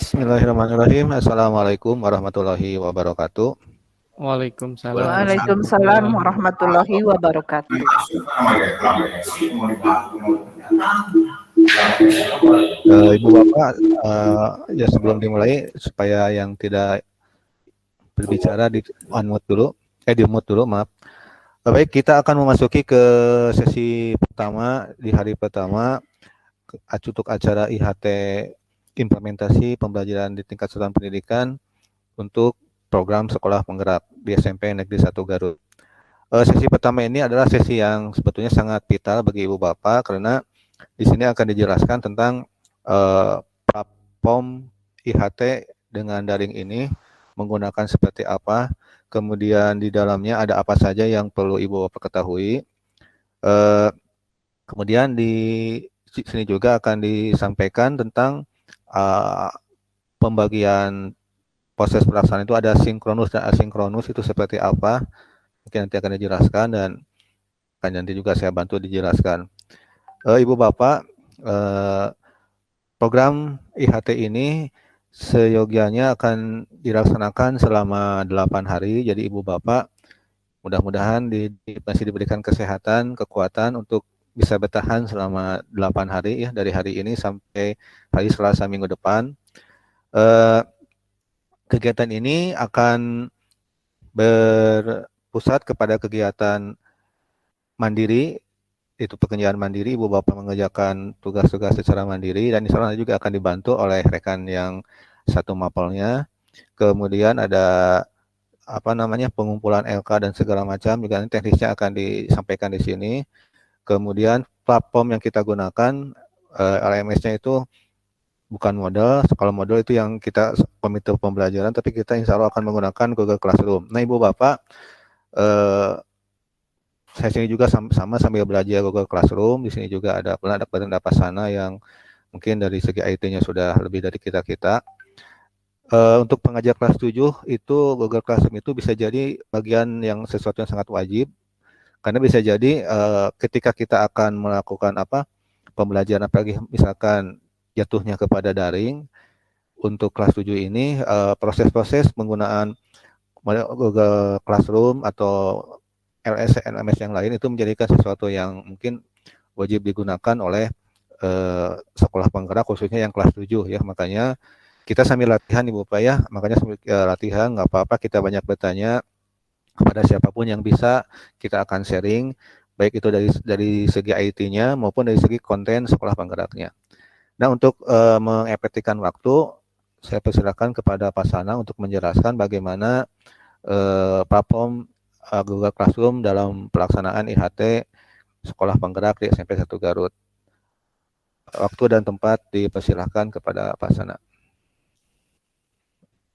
Bismillahirrahmanirrahim. Assalamualaikum warahmatullahi wabarakatuh. Waalaikumsalam Waalaikumsalam warahmatullahi warahmatullahi wabarakatuh. Ibu Bapak, ya sebelum dimulai supaya yang tidak berbicara di unmute dulu, di mute dulu, maaf. Baik, kita akan memasuki ke sesi pertama di hari pertama untuk acara IHT implementasi pembelajaran di tingkat satuan pendidikan untuk program sekolah penggerak di SMP Negeri 1 Garut. Sesi pertama ini adalah sesi yang sebetulnya sangat vital bagi Ibu Bapak karena di sini akan dijelaskan tentang platform IHT dengan daring ini menggunakan seperti apa, kemudian di dalamnya ada apa saja yang perlu Ibu Bapak ketahui. Kemudian di sini juga akan disampaikan tentang pembagian proses pelaksanaan itu ada sinkronus dan asinkronus itu seperti apa. Mungkin nanti akan dijelaskan dan akan nanti juga saya bantu dijelaskan. Ibu Bapak, program IHT ini seyogianya akan dilaksanakan selama 8 hari. Jadi Ibu Bapak mudah-mudahan masih diberikan kesehatan, kekuatan untuk bisa bertahan selama 8 hari ya, dari hari ini sampai hari Selasa minggu depan. Kegiatan ini akan berpusat kepada kegiatan mandiri, itu pekerjaan mandiri. Ibu Bapak mengerjakan tugas-tugas secara mandiri dan insya Allah juga akan dibantu oleh rekan yang satu mapelnya. Kemudian ada pengumpulan LK dan segala macam juga nanti teknisnya akan disampaikan di sini. Kemudian platform yang kita gunakan LMS-nya itu bukan model. Kalau model itu yang kita komite pembelajaran, tapi kita insya Allah akan menggunakan Google Classroom. Nah Ibu Bapak, saya sini juga sama sambil belajar Google Classroom. Di sini juga ada Pasana yang mungkin dari segi IT-nya sudah lebih dari kita. Untuk pengajar kelas 7 itu Google Classroom itu bisa jadi bagian yang sesuatu yang sangat wajib. Karena bisa jadi ketika kita akan melakukan pembelajaran, apalagi misalkan jatuhnya kepada daring, untuk kelas 7 ini proses-proses penggunaan Google Classroom atau LMS yang lain itu menjadikan sesuatu yang mungkin wajib digunakan oleh sekolah penggerak khususnya yang kelas 7 ya. Makanya kita sambil latihan Ibu Bapak ya, makanya sambil latihan nggak apa-apa kita banyak bertanya kepada siapapun yang bisa, kita akan sharing baik itu dari segi IT-nya maupun dari segi konten sekolah penggeraknya. Nah, untuk mengefektifkan waktu, saya persilakan kepada Pak Sana untuk menjelaskan bagaimana platform Google Classroom dalam pelaksanaan IHT sekolah penggerak di SMP 1 Garut. Waktu dan tempat dipersilahkan kepada Pak Sana.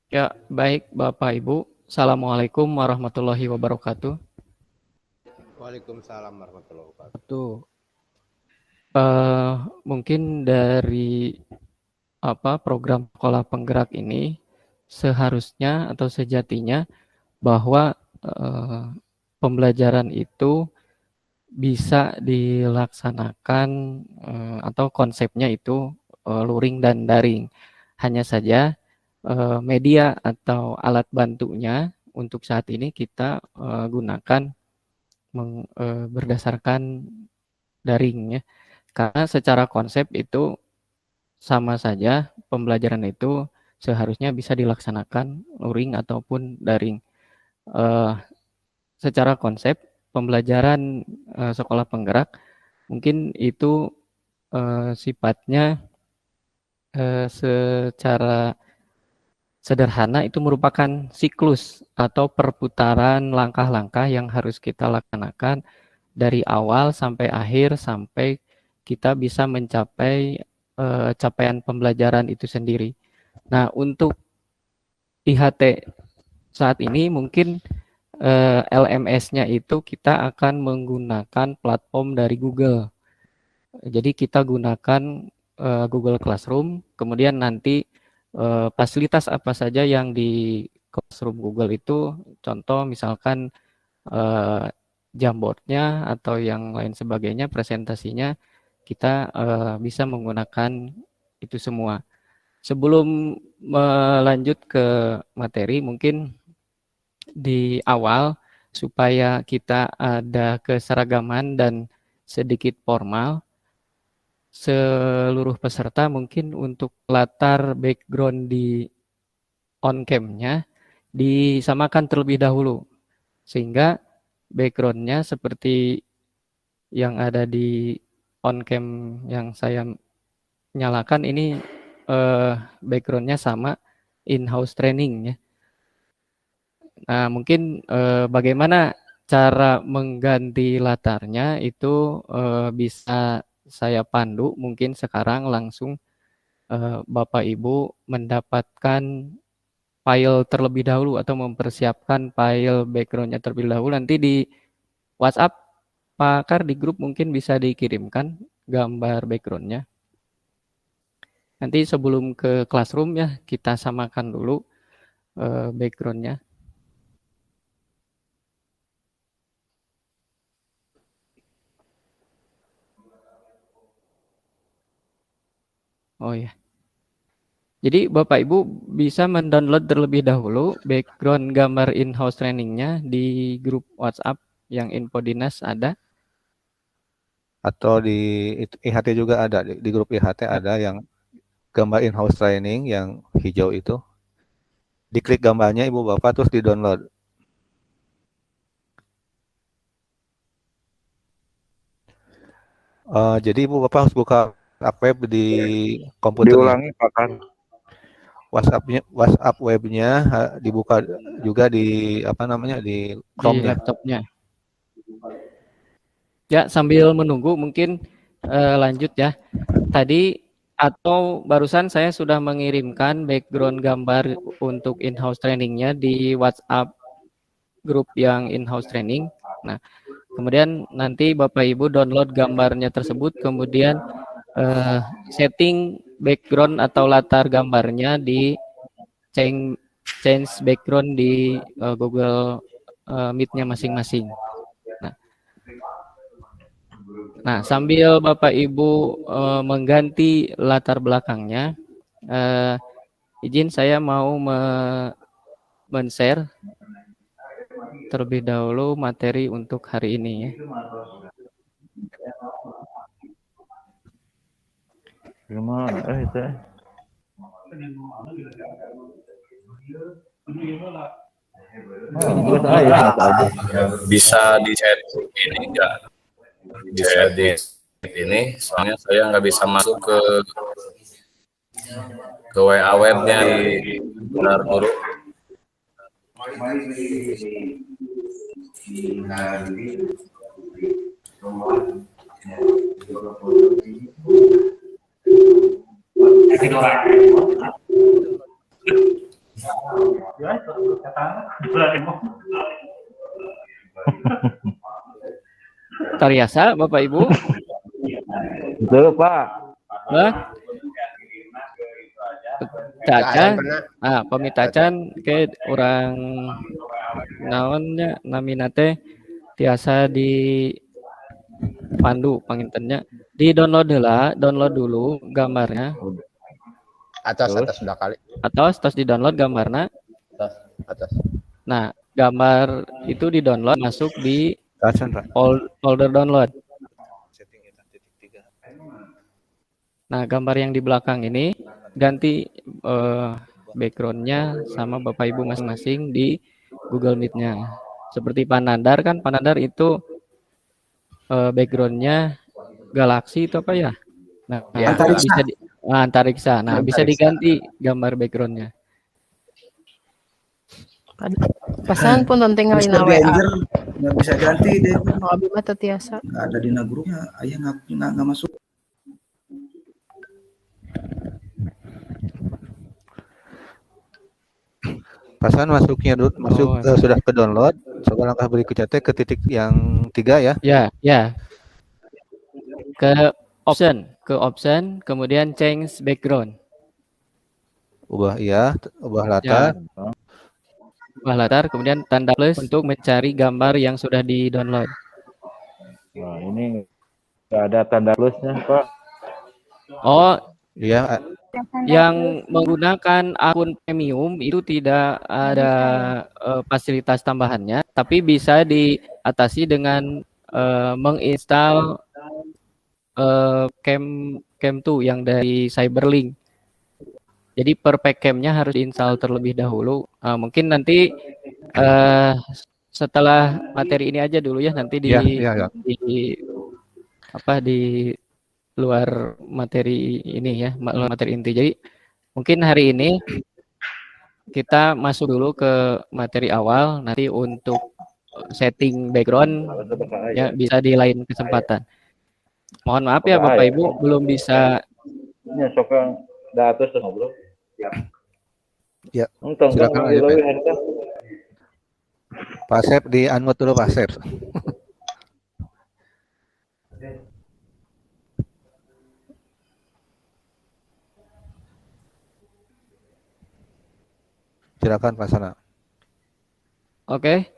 Ya, baik Bapak Ibu. Assalamualaikum warahmatullahi wabarakatuh. Waalaikumsalam warahmatullahi wabarakatuh. Mungkin dari program sekolah penggerak ini seharusnya atau sejatinya bahwa pembelajaran itu bisa dilaksanakan atau konsepnya itu luring dan daring. Hanya saja media atau alat bantunya untuk saat ini kita gunakan berdasarkan daring ya. Karena secara konsep itu sama saja pembelajaran itu seharusnya bisa dilaksanakan luring ataupun daring. Secara konsep pembelajaran sekolah penggerak mungkin itu sifatnya secara sederhana itu merupakan siklus atau perputaran langkah-langkah yang harus kita laksanakan dari awal sampai akhir sampai kita bisa mencapai capaian pembelajaran itu sendiri. Nah, untuk IHT saat ini mungkin LMS-nya itu kita akan menggunakan platform dari Google. Jadi kita gunakan Google Classroom, kemudian nanti fasilitas apa saja yang di Classroom Google itu, contoh misalkan Jamboardnya atau yang lain sebagainya, presentasinya kita bisa menggunakan itu semua. Sebelum melanjut ke materi, mungkin di awal supaya kita ada keseragaman dan sedikit formal, seluruh peserta mungkin untuk latar background di on-cam-nya disamakan terlebih dahulu. Sehingga background-nya seperti yang ada di on-cam yang saya nyalakan ini background-nya sama in-house training ya. Nah, mungkin bagaimana cara mengganti latarnya itu bisa saya pandu mungkin sekarang langsung Bapak Ibu mendapatkan file terlebih dahulu atau mempersiapkan file background-nya terlebih dahulu. Nanti di WhatsApp Pak Kar di grup mungkin bisa dikirimkan gambar background-nya. Nanti sebelum ke classroom ya kita samakan dulu background-nya. Oh ya. Jadi Bapak Ibu bisa mendownload terlebih dahulu background gambar in-house training-nya di grup WhatsApp yang info dinas ada. Atau di IHT juga ada, di grup IHT ada yang gambar in-house training yang hijau itu. Diklik gambarnya Ibu Bapak terus di-download. Jadi Ibu Bapak harus buka web di komputer. Diulangi Pak Kar. WhatsApp webnya dibuka juga di di Chrome-nya. Di laptopnya. Ya, sambil menunggu mungkin lanjut ya. Tadi atau barusan saya sudah mengirimkan background gambar untuk in-house training-nya di WhatsApp grup yang in-house training. Nah, kemudian nanti Bapak Ibu download gambarnya tersebut, kemudian setting background atau latar gambarnya di change background di Google Meet-nya masing-masing. Nah, sambil Bapak Ibu mengganti latar belakangnya, izin saya mau men-share terlebih dahulu materi untuk hari ini ya. Gimana itu? Bisa di chat ini enggak? Bisa di ini, soalnya saya nggak bisa masuk ke WA webnya di Benar Guru. Tariasa Bapak Ibu? Betul Pak. Tacan, pemitacan ke orang naonnya naminate tiasa di pandu pangintennya di download dulu gambarnya atas sudah kali atas di download gambarnya atas. Nah, gambar itu di download masuk di folder download. Nah, gambar yang di belakang ini ganti backgroundnya sama Bapak Ibu masing-masing di Google Meet-nya. Seperti Panandar kan, Panandar itu backgroundnya Galaxy itu apa ya? Nah, ya, bisa Antariksa. Nah, bisa diganti gambar backgroundnya. Pesan pun penting kali na WA. Nggak bisa ganti deh. Mau abi mah tetiasa. Nggak ada di grupnya, ayah nggak masuk. Pasan masuknya sudah ke download. Coba langkah berikutnya ke titik yang 3 ya. Ya. Ke option, kemudian change background. Ubah latar. Ya. Ubah latar, kemudian tanda plus untuk mencari gambar yang sudah di-download. Nah, ini nggak ada tanda plusnya, Pak. Oh, iya. yang menggunakan akun premium itu tidak ada fasilitas tambahannya, tapi bisa diatasi dengan menginstal Cam2 yang dari Cyberlink. Jadi per package-nya harus diinstal terlebih dahulu. Mungkin nanti setelah materi ini aja dulu ya, nanti di luar materi ini ya, luar materi inti. Jadi mungkin hari ini kita masuk dulu ke materi awal, nanti untuk setting background ya bisa di lain kesempatan. Mohon maaf ya Bapak Ibu belum bisa. Ini sok yang di atas tuh ngobrol. Ya. Silakan aja, Pak Sep di unmute dulu Pak Sep. Silakan Pak Sana. Oke,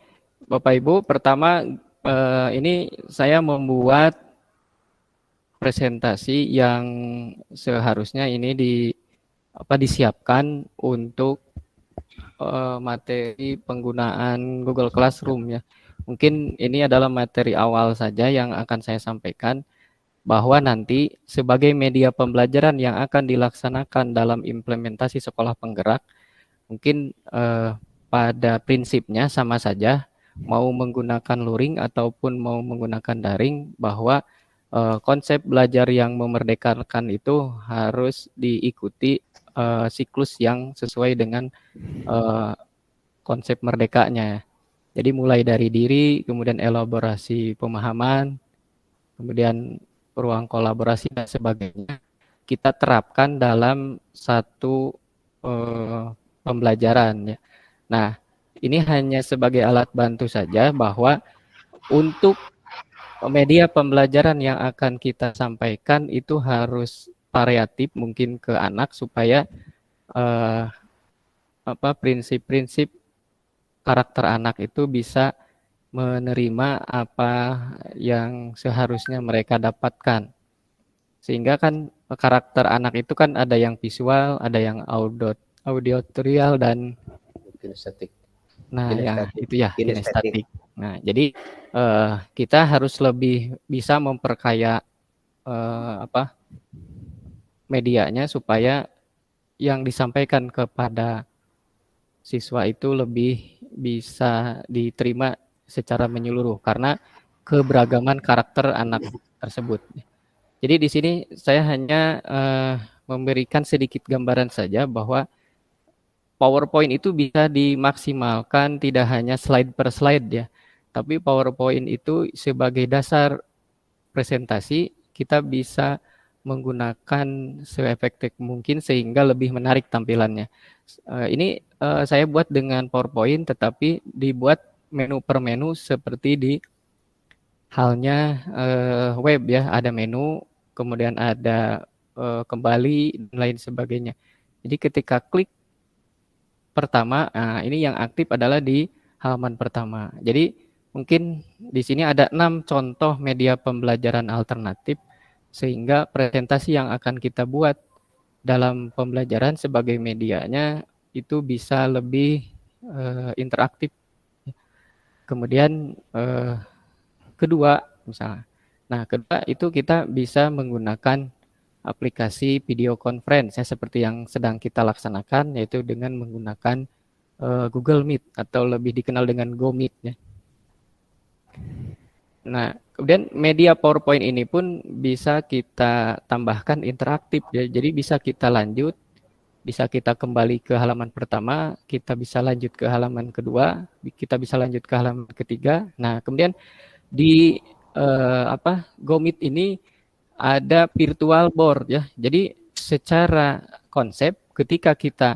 Bapak Ibu, pertama ini saya membuat presentasi yang seharusnya ini disiapkan untuk materi penggunaan Google Classroom ya. Mungkin ini adalah materi awal saja yang akan saya sampaikan, bahwa nanti sebagai media pembelajaran yang akan dilaksanakan dalam implementasi sekolah penggerak, mungkin pada prinsipnya sama saja, mau menggunakan luring ataupun mau menggunakan daring, bahwa konsep belajar yang memerdekakan itu harus diikuti siklus yang sesuai dengan konsep merdekanya. Jadi mulai dari diri, kemudian elaborasi pemahaman, kemudian ruang kolaborasi dan sebagainya, kita terapkan dalam satu pembelajaran ya. Nah, ini hanya sebagai alat bantu saja, bahwa untuk media pembelajaran yang akan kita sampaikan itu harus variatif mungkin ke anak, supaya prinsip-prinsip karakter anak itu bisa menerima apa yang seharusnya mereka dapatkan. Sehingga kan karakter anak itu kan ada yang visual, ada yang auditorial dan Kinestetik. nah ya Kinestetik. itu ya kinestetik. Nah, jadi kita harus lebih bisa memperkaya medianya, supaya yang disampaikan kepada siswa itu lebih bisa diterima secara menyeluruh karena keberagaman karakter anak tersebut. Jadi di sini saya hanya memberikan sedikit gambaran saja, bahwa PowerPoint itu bisa dimaksimalkan tidak hanya slide per slide ya, tapi PowerPoint itu sebagai dasar presentasi kita bisa menggunakan seefektif mungkin sehingga lebih menarik tampilannya. Ini saya buat dengan PowerPoint, tetapi dibuat menu per menu seperti di halnya web ya, ada menu, kemudian ada kembali dan lain sebagainya. Jadi ketika klik pertama, ini yang aktif adalah di halaman pertama. Jadi mungkin di sini ada 6 contoh media pembelajaran alternatif, sehingga presentasi yang akan kita buat dalam pembelajaran sebagai medianya itu bisa lebih interaktif. Kemudian kedua misalnya, kedua itu kita bisa menggunakan aplikasi video conference ya, seperti yang sedang kita laksanakan, yaitu dengan menggunakan Google Meet atau lebih dikenal dengan GoMeet ya. Nah, kemudian media PowerPoint ini pun bisa kita tambahkan interaktif ya. Jadi bisa kita lanjut, bisa kita kembali ke halaman pertama, kita bisa lanjut ke halaman kedua, kita bisa lanjut ke halaman ketiga. Nah, kemudian di GoMeet ini ada virtual board ya. Jadi secara konsep ketika kita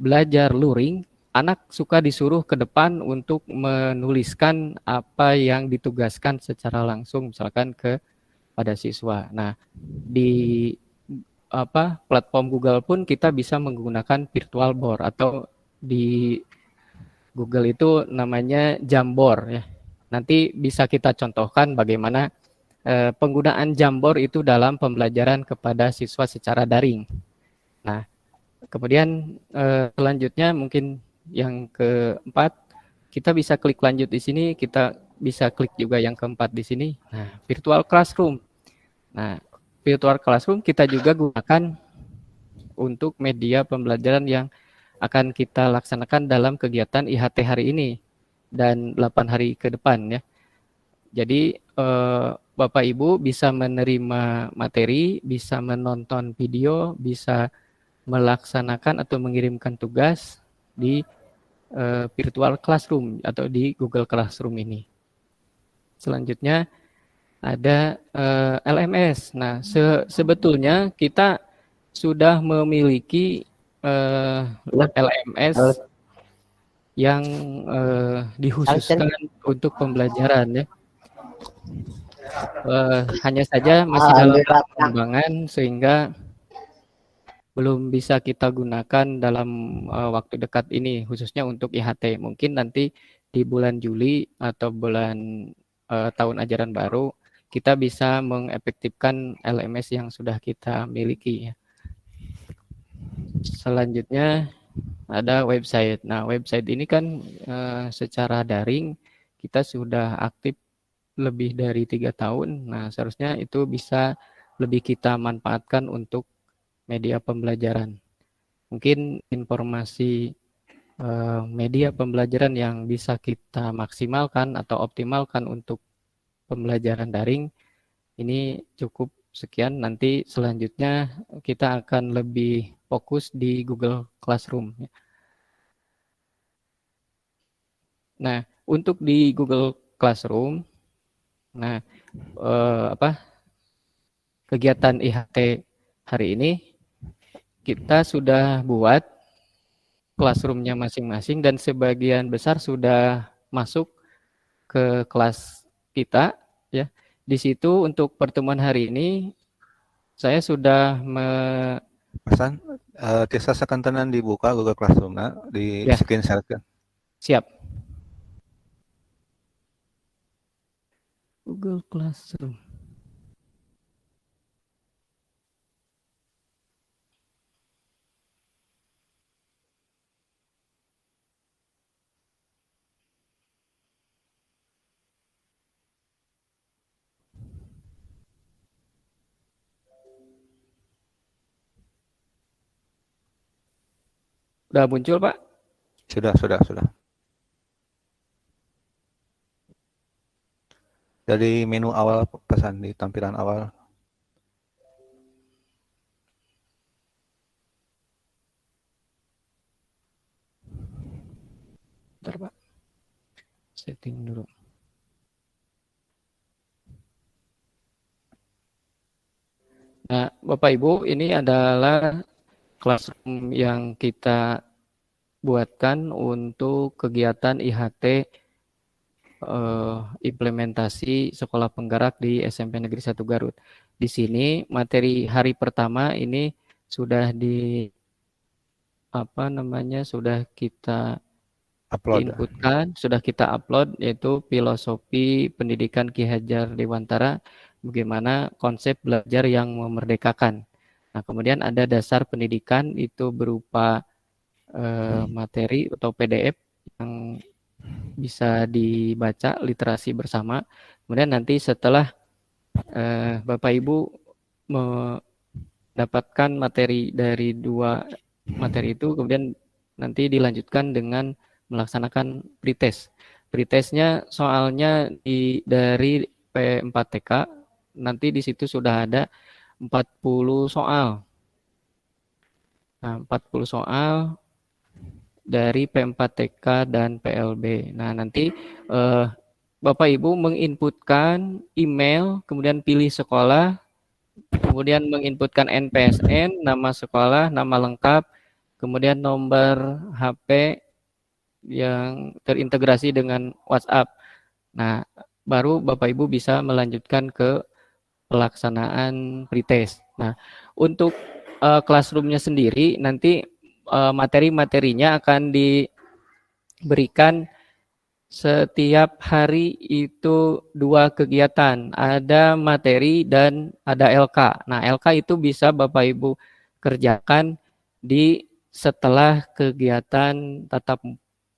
belajar luring, anak suka disuruh ke depan untuk menuliskan apa yang ditugaskan secara langsung misalkan kepada siswa. Nah, di platform Google pun kita bisa menggunakan virtual board, atau di Google itu namanya Jamboard ya. Nanti bisa kita contohkan bagaimana penggunaan Jamboard itu dalam pembelajaran kepada siswa secara daring. Nah, kemudian selanjutnya mungkin yang keempat, kita bisa klik lanjut di sini, kita bisa klik juga yang keempat di sini. Nah, virtual classroom. Nah, virtual classroom kita juga gunakan untuk media pembelajaran yang akan kita laksanakan dalam kegiatan IHT hari ini dan 8 hari ke depan ya. Jadi Bapak Ibu bisa menerima materi, bisa menonton video, bisa melaksanakan atau mengirimkan tugas di virtual classroom atau di Google Classroom ini. Selanjutnya ada LMS. Nah, sebetulnya kita sudah memiliki LMS yang dikhususkan untuk pembelajaran ya. Hanya saja masih dalam pengembangan sehingga belum bisa kita gunakan dalam waktu dekat ini, khususnya untuk IHT. Mungkin nanti di bulan Juli atau bulan tahun ajaran baru, kita bisa mengefektifkan LMS yang sudah kita miliki. Selanjutnya ada website. Nah, website ini kan secara daring kita sudah aktif lebih dari 3 tahun. Nah, seharusnya itu bisa lebih kita manfaatkan untuk media pembelajaran. Mungkin informasi media pembelajaran yang bisa kita maksimalkan atau optimalkan untuk pembelajaran daring ini cukup sekian. Nanti selanjutnya kita akan lebih fokus di Google Classroom. Nah, untuk di Google Classroom, nah kegiatan IHT hari ini kita sudah buat classroom-nya masing-masing dan sebagian besar sudah masuk ke kelas kita ya. Di situ untuk pertemuan hari ini saya sudah Pesan tiasa sakantenan dibuka Google Classroom di screen share kan. Siap. Google Classroom. Sudah muncul, Pak? Sudah. Dari menu awal pesan di tampilan awal. Bentar, Pak. Setting dulu. Nah, Bapak Ibu, ini adalah classroom yang kita buatkan untuk kegiatan IHT implementasi sekolah penggerak di SMP Negeri 1 Garut. Di sini materi hari pertama ini sudah sudah kita inputkan, sudah kita upload, yaitu filosofi pendidikan Ki Hajar Dewantara, bagaimana konsep belajar yang memerdekakan. Nah, kemudian ada dasar pendidikan, itu berupa materi atau PDF yang bisa dibaca, literasi bersama. Kemudian nanti setelah Bapak Ibu mendapatkan materi dari 2 materi itu, kemudian nanti dilanjutkan dengan melaksanakan pretest. Pretestnya soalnya dari P4TK, nanti di situ sudah ada 40 soal. Nah, 40 soal dari P4TK dan PLB. Nah, nanti Bapak Ibu menginputkan email, kemudian pilih sekolah, kemudian menginputkan NPSN, nama sekolah, nama lengkap, kemudian nomor HP yang terintegrasi dengan WhatsApp. Nah, baru Bapak Ibu bisa melanjutkan ke pelaksanaan pretest. Nah, untuk classroom-nya sendiri nanti materi-materinya akan diberikan setiap hari itu 2 kegiatan. Ada materi dan ada LK. Nah, LK itu bisa Bapak Ibu kerjakan di setelah kegiatan tatap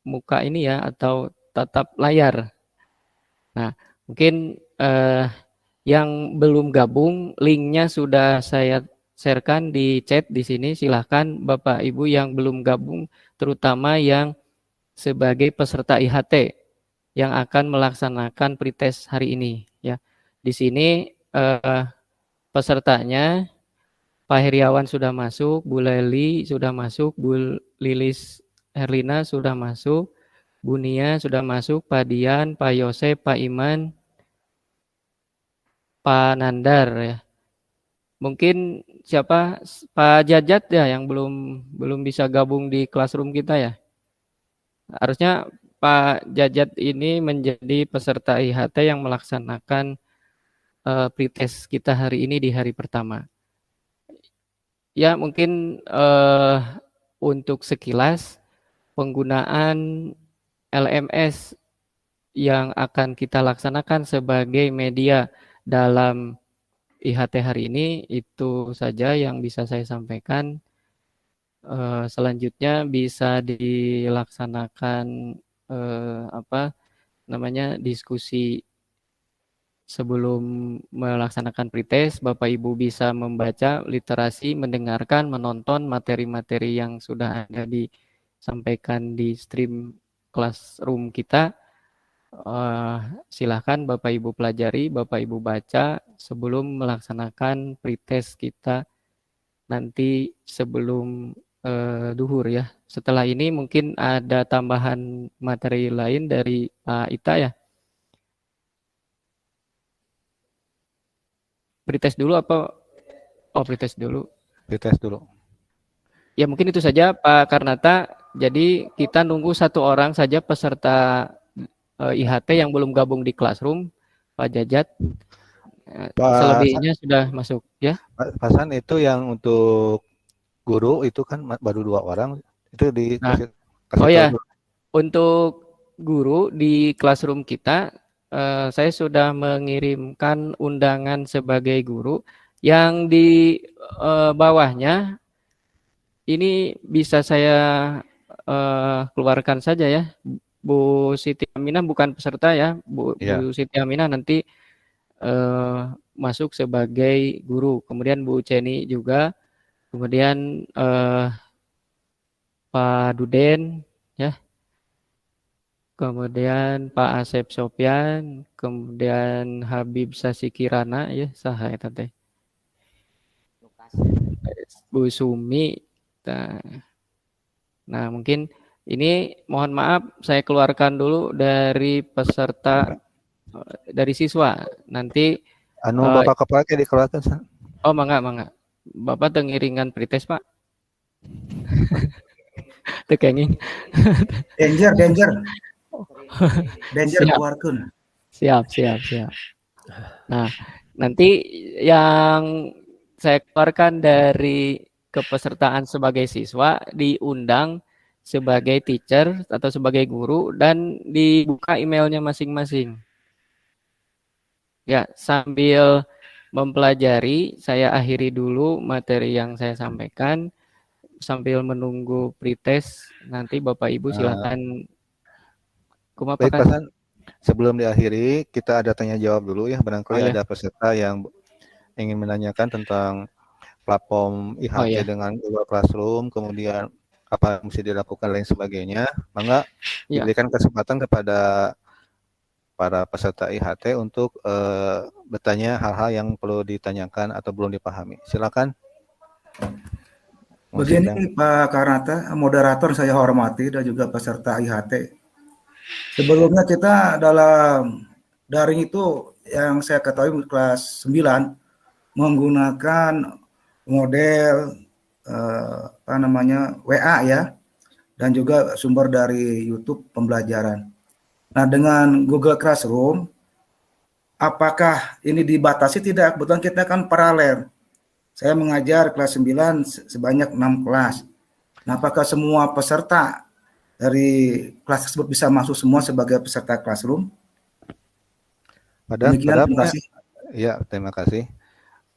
muka ini ya, atau tatap layar. Nah, mungkin yang belum gabung, linknya sudah saya sharekan di chat di sini. Silahkan Bapak Ibu yang belum gabung, terutama yang sebagai peserta IHT yang akan melaksanakan pretest hari ini. Ya, di sini pesertanya Pak Heriawan sudah masuk, Bu Leli sudah masuk, Bu Lilis Herlina sudah masuk, Bu Nia sudah masuk, Pak Dian, Pak Yosep, Pak Iman, Pak Nandar ya. Mungkin siapa Pak Jajat ya yang belum bisa gabung di classroom kita ya. Harusnya Pak Jajat ini menjadi peserta IHT yang melaksanakan pretest kita hari ini di hari pertama. Ya mungkin untuk sekilas penggunaan LMS yang akan kita laksanakan sebagai media dalam IHT hari ini, itu saja yang bisa saya sampaikan. Selanjutnya bisa dilaksanakan diskusi sebelum melaksanakan pretest. Bapak Ibu bisa membaca literasi, mendengarkan, menonton materi-materi yang sudah ada disampaikan di stream classroom kita. Silahkan Bapak Ibu pelajari, Bapak Ibu baca sebelum melaksanakan pretest kita nanti sebelum duhur ya. Setelah ini mungkin ada tambahan materi lain dari Pak Ita ya. Pretest dulu apa? Oh, pretest dulu. Pretest dulu. Ya mungkin itu saja Pak Karnata. Jadi kita nunggu satu orang saja peserta IHT yang belum gabung di classroom, Pak Jajat. Selebihnya sudah masuk ya. Pak Hasan, itu yang untuk guru itu kan baru 2 orang. Itu kasih oh ya, untuk guru di classroom kita, saya sudah mengirimkan undangan sebagai guru. Yang di bawahnya ini bisa saya keluarkan saja ya. Bu Siti Aminah bukan peserta ya, Bu Siti Aminah nanti masuk sebagai guru. Kemudian Bu Ceni juga, kemudian Pak Duden ya, kemudian Pak Asep Sopyan, kemudian Habib Sasi Kirana ya, saha eta teh, Bu Sumi. Nah mungkin ini mohon maaf saya keluarkan dulu dari peserta, dari siswa. Nanti Bapak kepala dikeluarkan. Oh mangga. Bapak tengiringan pretest Pak. Tekenging. Danger keluarkan. Siap. Nah, nanti yang saya keluarkan dari kepesertaan sebagai siswa diundang sebagai teacher atau sebagai guru dan dibuka emailnya masing-masing. Ya, sambil mempelajari, saya akhiri dulu materi yang saya sampaikan sambil menunggu pretest. Nanti Bapak Ibu silakan. Baik, Pak Hasan, sebelum diakhiri kita ada tanya jawab dulu ya. Barangkali ada peserta yang ingin menanyakan tentang platform IHT dengan Google Classroom, kemudian apa yang mesti dilakukan lain sebagainya. Mangga diberikan kesempatan kepada para peserta IHT untuk bertanya hal-hal yang perlu ditanyakan atau belum dipahami. Silakan. Begini Pak Karnata, moderator saya hormati dan juga peserta IHT. Sebelumnya kita dalam daring itu yang saya ketahui kelas 9 menggunakan model WA ya, dan juga sumber dari YouTube pembelajaran. Nah, dengan Google Classroom, apakah ini dibatasi? Tidak, kebetulan kita kan paralel. Saya mengajar kelas 9 sebanyak 6 kelas. Nah, apakah semua peserta dari kelas tersebut bisa masuk semua sebagai peserta classroom? Terima kasih. Ya, terima kasih.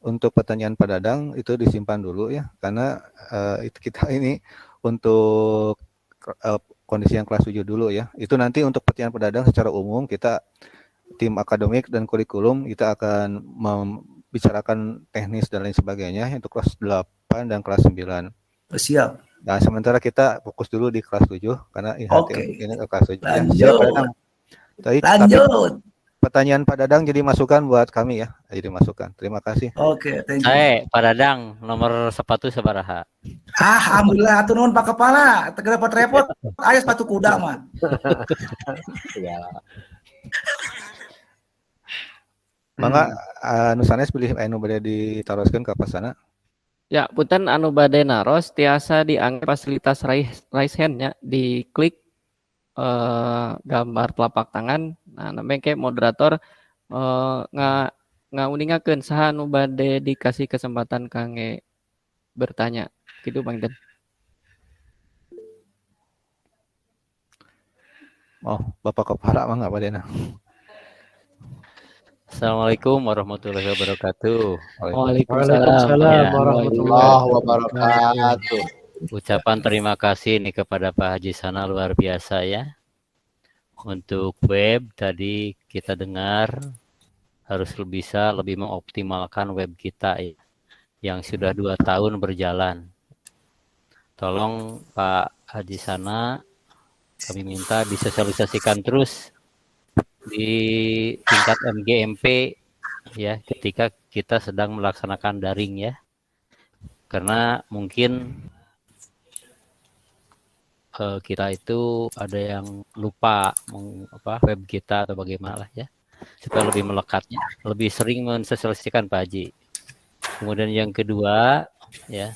untuk pertanyaan Pak Dadang itu disimpan dulu ya, karena itu kita ini untuk kondisi yang kelas 7 dulu ya. Itu nanti untuk pertanyaan Pak Dadang secara umum kita tim akademik dan kurikulum kita akan membicarakan teknis dan lain sebagainya untuk kelas 8 dan kelas 9. Siap. Nah, sementara kita fokus dulu di kelas 7 karena IHT Oke. ini ke kelas 7 ya. Lanjut. Siap Pak Dadang. Tapi Lanjut. pertanyaan Pak Dadang jadi masukan buat kami ya. Jadi masukan. Terima kasih. Oke, thank you. Saya Pak Dadang nomor sepatu sabaraha. Alhamdulillah atuh nuhun Pak Kepala, teu repot-repot. Aya sepatu kuda mah. Mangga anu sanes pilih anu bade ditaroskeun ka pasana. Ya, punten anu bade naros tiasa diangge fasilitas raise hand-nya, diklik gambar telapak tangan. Nah, namanya kayak moderator ngauningakeun saha anu bade dikasih kesempatan kangge bertanya. Gitu Bang Den. Oh, Bapak Kepala mangga bade na. Assalamualaikum warahmatullahi wabarakatuh. Waalaikumsalam warahmatullahi wabarakatuh. Ucapan terima kasih nih kepada Pak Haji Sana luar biasa ya. Untuk web tadi kita dengar harus bisa lebih mengoptimalkan web kita ya, yang sudah 2 tahun berjalan. Tolong Pak Haji Sana kami minta disosialisasikan terus di tingkat MGMP ya ketika kita sedang melaksanakan daring ya, karena mungkin kita itu ada yang lupa web kita atau bagaimana lah ya, supaya lebih melekatnya, lebih sering mensosialisasikan Pak Haji. Kemudian yang kedua ya,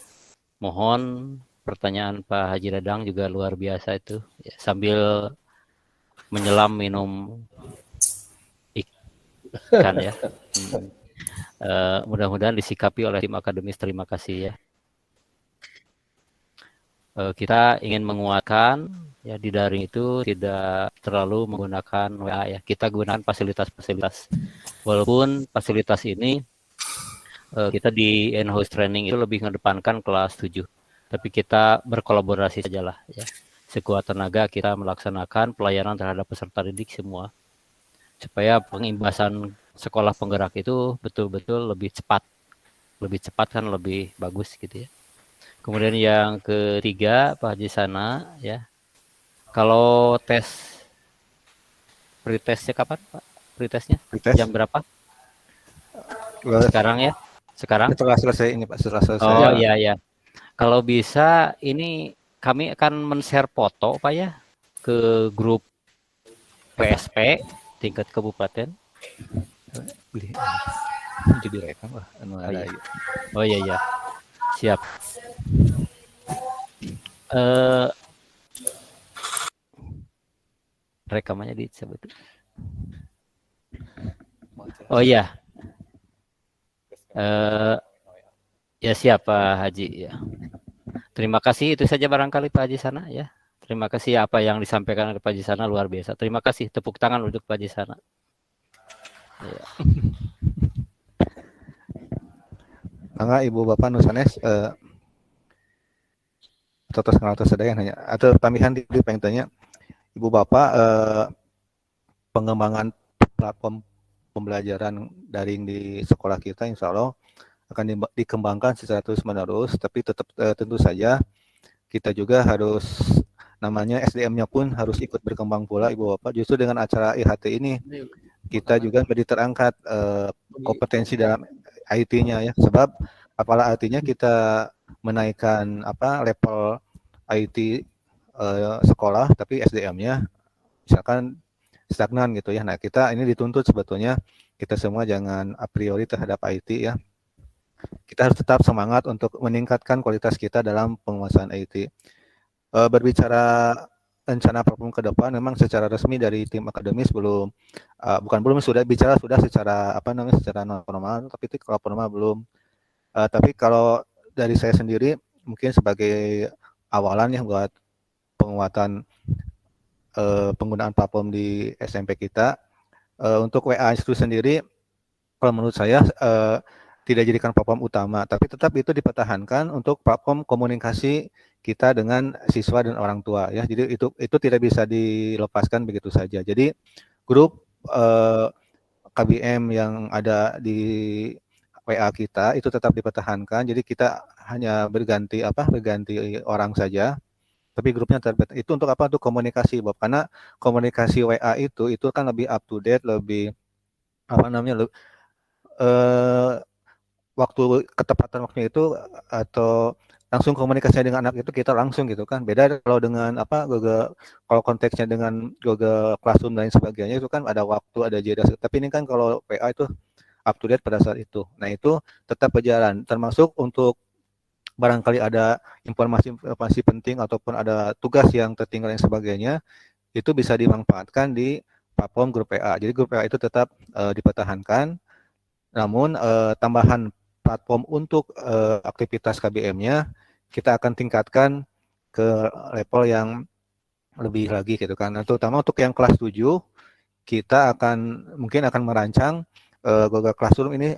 mohon pertanyaan Pak Haji Dadang juga luar biasa itu ya, sambil menyelam minum ikan ya. Mudah-mudahan disikapi oleh tim akademis. Terima kasih ya. Kita ingin menguatkan ya di daring itu tidak terlalu menggunakan WA ya. Kita gunakan fasilitas-fasilitas. Walaupun fasilitas ini kita di in-house training itu lebih mengedepankan kelas 7. Tapi kita berkolaborasi sajalah ya. Sekuat tenaga kita melaksanakan pelayanan terhadap peserta didik semua, supaya pengimbasan sekolah penggerak itu betul-betul lebih cepat kan lebih bagus gitu ya. Kemudian yang ketiga Pak Haji Sana ya, kalau pretestnya kapan Pak? Pretestnya jam berapa? Sekarang ya? Sekarang? Setelah selesai ini Pak, setelah selesai. Oh iya ya. Kalau bisa ini kami akan men-share foto Pak ya ke grup PSP tingkat kabupaten. Jadi rekam lah. Oh iya ya. Siap. Rekamannya disebut. Oh iya. Ya siap Pak Haji ya. Terima kasih, itu saja barangkali Pak Haji Sana ya. Terima kasih apa yang disampaikan oleh Pak Haji Sana luar biasa. Terima kasih, tepuk tangan untuk Pak Haji Sana. Ya. Mangga Ibu Bapak Nusanes atau sedaya nanya atau tambahan di pengen tanya Ibu Bapak pengembangan platform pembelajaran daring di sekolah kita insya Allah akan dikembangkan secara terus-menerus, tapi tetap tentu saja kita juga harus namanya SDM-nya pun harus ikut berkembang pula Ibu Bapak. Justru dengan acara IHT ini kita juga menjadi terangkat kompetensi dalam IT-nya ya, sebab apalah artinya kita menaikkan level IT sekolah tapi SDM-nya misalkan stagnan gitu ya. Nah, kita ini dituntut sebetulnya kita semua jangan a priori terhadap IT ya. Kita harus tetap semangat untuk meningkatkan kualitas kita dalam penguasaan IT. Berbicara rencana platform ke depan, memang secara resmi dari tim akademis sudah secara secara normal, tapi kalau formal belum. Tapi kalau dari saya sendiri mungkin sebagai awalan ya buat penguatan penggunaan platform di SMP kita, untuk WA itu sendiri, kalau menurut saya tidak jadikan platform utama, tapi tetap itu dipertahankan untuk platform komunikasi kita dengan siswa dan orang tua ya. Jadi itu tidak bisa dilepaskan begitu saja. Jadi grup KBM yang ada di WA kita itu tetap dipertahankan. Jadi kita hanya berganti orang saja. Tapi grupnya itu untuk apa? Untuk komunikasi, Bob. Karena komunikasi WA itu kan lebih up to date, lebih ketepatan waktunya itu atau langsung komunikasi dengan anak itu kita langsung gitu kan. Beda kalau dengan kalau konteksnya dengan Google Classroom dan lain sebagainya itu kan ada waktu, ada jeda. Tapi ini kan kalau WA itu up to date pada saat itu. Nah, itu tetap berjalan, termasuk untuk barangkali ada informasi penting ataupun ada tugas yang tertinggal dan sebagainya, itu bisa dimanfaatkan di platform grup WA. Jadi grup WA itu tetap dipertahankan, namun tambahan platform untuk aktivitas KBM-nya kita akan tingkatkan ke level yang lebih lagi gitu kan. Nah, terutama untuk yang kelas 7 kita mungkin akan merancang Google Classroom ini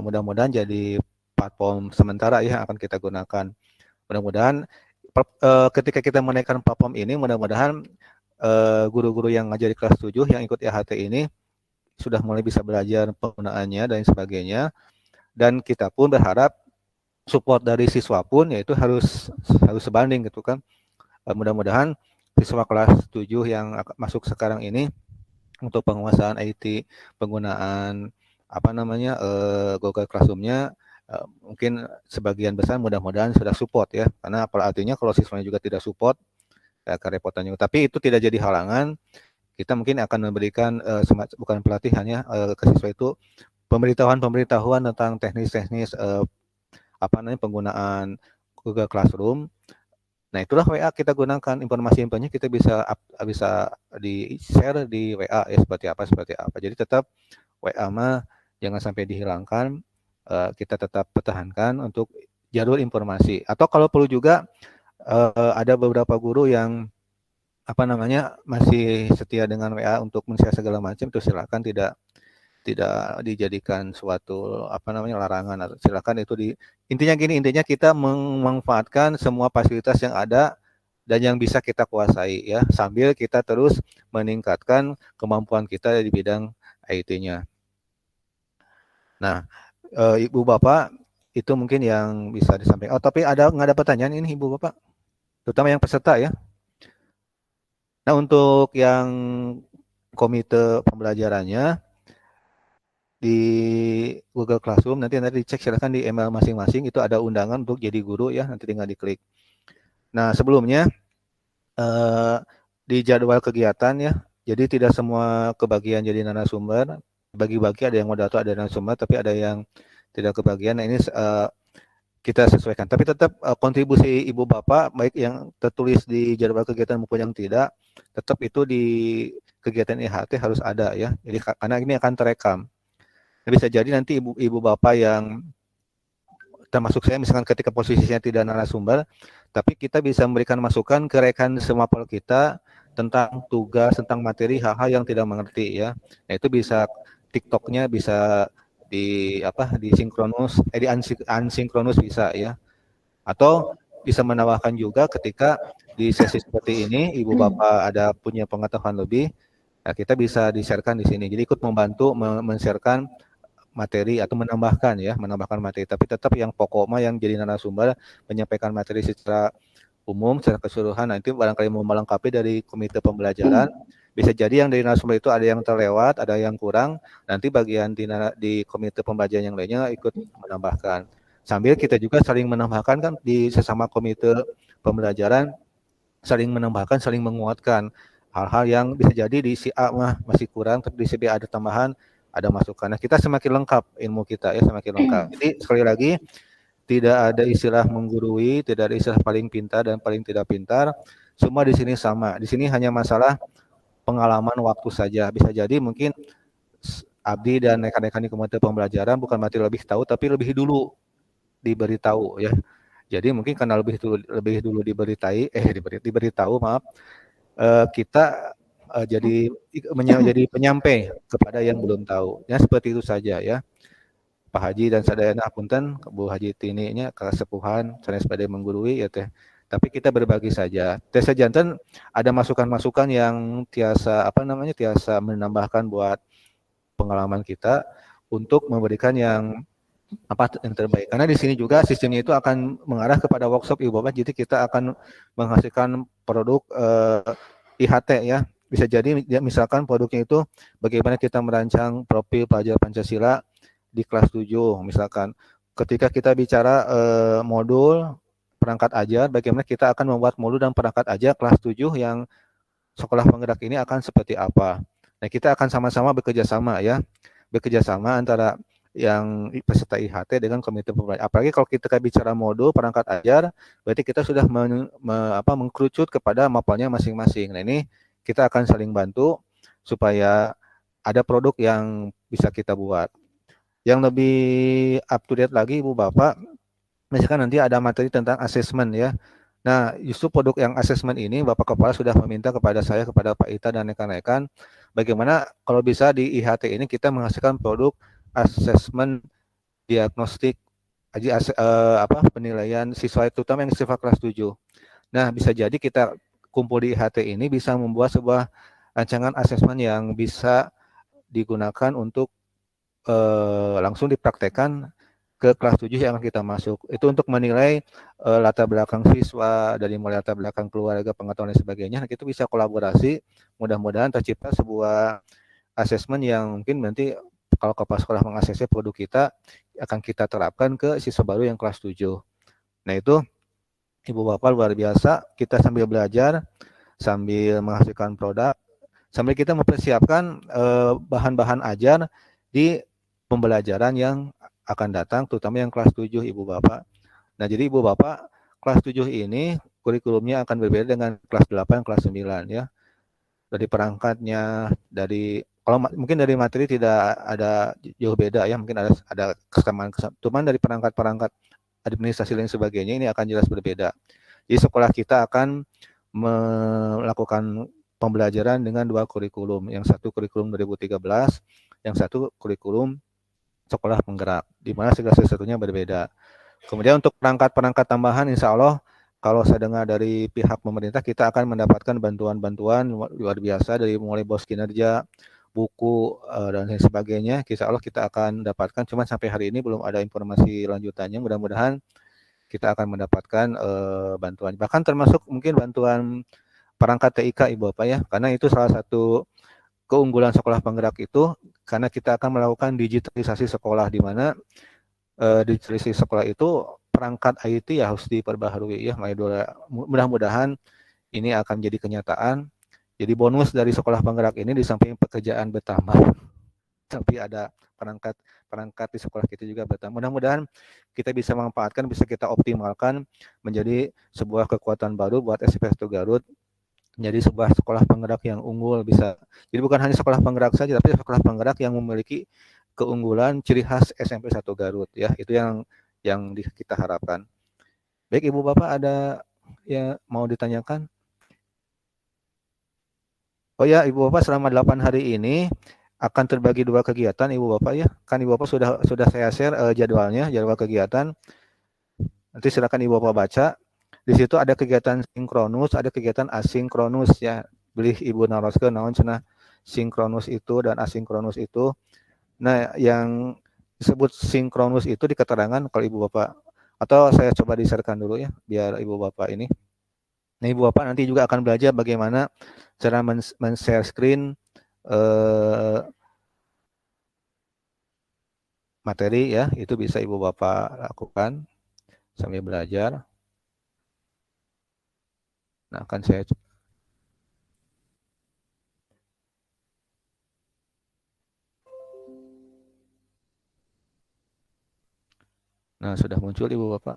mudah-mudahan jadi platform sementara ya akan kita gunakan. Mudah-mudahan ketika kita menaikkan platform ini, mudah-mudahan guru-guru yang ngajar di kelas 7 yang ikut IHT ini sudah mulai bisa belajar penggunaannya dan sebagainya. Dan kita pun berharap support dari siswa pun yaitu harus sebanding gitu kan. Mudah-mudahan siswa kelas 7 yang masuk sekarang ini untuk penguasaan IT, penggunaan Google Classroom-nya mungkin sebagian besar mudah-mudahan sudah support ya, karena artinya kalau siswanya juga tidak support ya kerepotan juga. Tapi itu tidak jadi halangan, kita mungkin akan memberikan bukan pelatihannya ke siswa itu pemberitahuan tentang teknis-teknis penggunaan Google Classroom. Nah, itulah WA kita gunakan, informasi-informasinya kita bisa di share di WA ya seperti apa. Jadi tetap WA mah jangan sampai dihilangkan. Kita tetap pertahankan untuk jalur informasi. Atau kalau perlu juga ada beberapa guru yang masih setia dengan WA untuk men-share segala macam, itu silakan, tidak dijadikan suatu larangan, atau silakan itu intinya kita memanfaatkan semua fasilitas yang ada dan yang bisa kita kuasai ya, sambil kita terus meningkatkan kemampuan kita di bidang IT-nya. Nah, Ibu Bapak, itu mungkin yang bisa disampaikan. Tapi nggak ada pertanyaan ini Ibu Bapak? Terutama yang peserta ya. Nah, untuk yang komite pembelajarannya di Google Classroom, nanti dicek silakan di email masing-masing, itu ada undangan untuk jadi guru ya, nanti tinggal diklik. Nah, sebelumnya di jadwal kegiatan ya, jadi tidak semua kebagian jadi narasumber, bagi-bagi ada yang moderator, ada narasumber, tapi ada yang tidak kebagian. Nah, ini kita sesuaikan. Tapi tetap kontribusi Ibu Bapak, baik yang tertulis di jadwal kegiatan maupun yang tidak, tetap itu di kegiatan IHT harus ada ya. Jadi karena ini akan terekam. Bisa jadi nanti Ibu Bapak yang termasuk saya, misalkan ketika posisinya tidak narasumber, tapi kita bisa memberikan masukan ke rekan semapel kita tentang tugas, tentang materi, hal-hal yang tidak mengerti ya. Nah, itu bisa TikTok-nya bisa di asinkronus bisa ya. Atau bisa menambahkan juga ketika di sesi seperti ini Ibu Bapak ada punya pengetahuan lebih, nah kita bisa di-share-kan di sini. Jadi ikut membantu men-share-kan materi atau menambahkan materi, tapi tetap yang pokok mah yang jadi narasumber menyampaikan materi secara umum, secara keseluruhan. Nanti barangkali mau melengkapi dari komite pembelajaran. Bisa jadi yang dari narasumber itu ada yang terlewat, ada yang kurang. Nanti bagian di komite pembelajaran yang lainnya ikut menambahkan. Sambil kita juga saling menambahkan kan di sesama komite pembelajaran, saling menambahkan, saling menguatkan hal-hal yang bisa jadi di si A mah masih kurang, tapi di si B ada tambahan, ada masukan. Nah, kita semakin lengkap ilmu kita ya, semakin lengkap. Jadi sekali lagi tidak ada istilah menggurui, tidak ada istilah paling pintar dan paling tidak pintar. Semua di sini sama. Di sini hanya masalah pengalaman waktu saja. Bisa jadi mungkin Abdi dan rekan-rekan di komite pembelajaran bukan materi lebih tahu, tapi lebih dulu diberitahu ya. Jadi mungkin karena lebih dulu diberitahu, kita jadi penyampai kepada yang belum tahu. Ya seperti itu saja ya. Pak Haji dan sadayana apunten Bu Haji Tini nya kasepuhan sanes bade menggurui ya teh. Tapi kita berbagi saja. Teh sejanten ada masukan-masukan yang tiasa menambahkan buat pengalaman kita untuk memberikan yang terbaik. Karena di sini juga sistemnya itu akan mengarah kepada workshop Ibu Bapak. Jadi kita akan menghasilkan produk IHT ya. Bisa jadi misalkan produknya itu bagaimana kita merancang profil pelajar Pancasila di kelas 7 misalkan. Ketika kita bicara modul perangkat ajar, bagaimana kita akan membuat modul dan perangkat ajar kelas 7 yang sekolah penggerak ini akan seperti apa. Nah, kita akan sama-sama bekerja sama ya. Bekerja sama antara yang peserta IHT dengan komite pembelajaran. Apalagi kalau kita bicara modul perangkat ajar, berarti kita sudah mengkerucut kepada mapelnya masing-masing. Nah, ini kita akan saling bantu supaya ada produk yang bisa kita buat. Yang lebih up to date lagi Ibu Bapak, misalkan nanti ada materi tentang asesmen ya. Nah, justru produk yang asesmen ini Bapak Kepala sudah meminta kepada saya, kepada Pak Ita dan rekan-rekan, bagaimana kalau bisa di IHT ini kita menghasilkan produk asesmen diagnostik penilaian siswa terutama yang siswa kelas 7. Nah, bisa jadi kita kumpul di IHT ini bisa membuat sebuah rancangan asesmen yang bisa digunakan untuk langsung dipraktekkan ke kelas 7 yang akan kita masuk. Itu untuk menilai latar belakang siswa, dari mulai latar belakang keluarga, pengetahuan dan sebagainya. Nah, kita bisa kolaborasi, mudah-mudahan tercipta sebuah asesmen yang mungkin nanti kalau kepala sekolah mengaksesnya produk kita akan kita terapkan ke siswa baru yang kelas 7. Nah, itu Ibu Bapak luar biasa, kita sambil belajar, sambil menghasilkan produk, sambil kita mempersiapkan bahan-bahan ajar di pembelajaran yang akan datang, terutama yang kelas 7 Ibu Bapak. Nah, jadi Ibu Bapak, kelas 7 ini kurikulumnya akan berbeda dengan kelas 8, kelas 9 ya. Dari perangkatnya, kalau mungkin dari materi tidak ada jauh beda ya, mungkin ada kesamaan, cuman dari perangkat-perangkat administrasi dan sebagainya ini akan jelas berbeda. Jadi sekolah kita akan melakukan pembelajaran dengan 2 kurikulum. Yang satu kurikulum 2013, yang satu kurikulum sekolah penggerak, di mana segala sesuatunya berbeda. Kemudian untuk perangkat-perangkat tambahan, insya Allah kalau saya dengar dari pihak pemerintah, kita akan mendapatkan bantuan-bantuan luar biasa dari mulai bos kinerja, buku, dan lain sebagainya. Insya Allah kita akan dapatkan, cuma sampai hari ini belum ada informasi lanjutannya. Mudah-mudahan kita akan mendapatkan bantuan. Bahkan termasuk mungkin bantuan perangkat TIK Ibu Bapak ya, karena itu salah satu keunggulan sekolah penggerak itu, karena kita akan melakukan digitalisasi sekolah, di mana digitalisasi sekolah itu perangkat IT ya harus diperbaharui ya. Mudah-mudahan ini akan jadi kenyataan. Jadi bonus dari sekolah penggerak ini di samping pekerjaan bertambah, tapi ada perangkat di sekolah kita juga bertambah. Mudah-mudahan kita bisa memanfaatkan, bisa kita optimalkan menjadi sebuah kekuatan baru buat SMP 1 Garut, menjadi sebuah sekolah penggerak yang unggul bisa. Jadi bukan hanya sekolah penggerak saja, tapi sekolah penggerak yang memiliki keunggulan ciri khas SMP 1 Garut ya. Itu yang kita harapkan. Baik Ibu Bapak, ada yang mau ditanyakan? Oh ya Ibu Bapak, selama 8 hari ini akan terbagi 2 kegiatan Ibu Bapak ya. Kan Ibu Bapak sudah saya share jadwalnya, jadwal kegiatan. Nanti silakan Ibu Bapak baca. Di situ ada kegiatan sinkronus, ada kegiatan asinkronus ya. Beli Ibu naroskeun naon cenah sinkronus itu dan asinkronus itu. Nah, yang disebut sinkronus itu di keterangan kalau Ibu Bapak, atau saya coba di-share-kan dulu ya biar Ibu Bapak ini. Nah, Ibu Bapak nanti juga akan belajar bagaimana cara men-share screen materi ya, itu bisa Ibu Bapak lakukan sambil belajar. Nah, akan saya Nah, sudah muncul Ibu Bapak.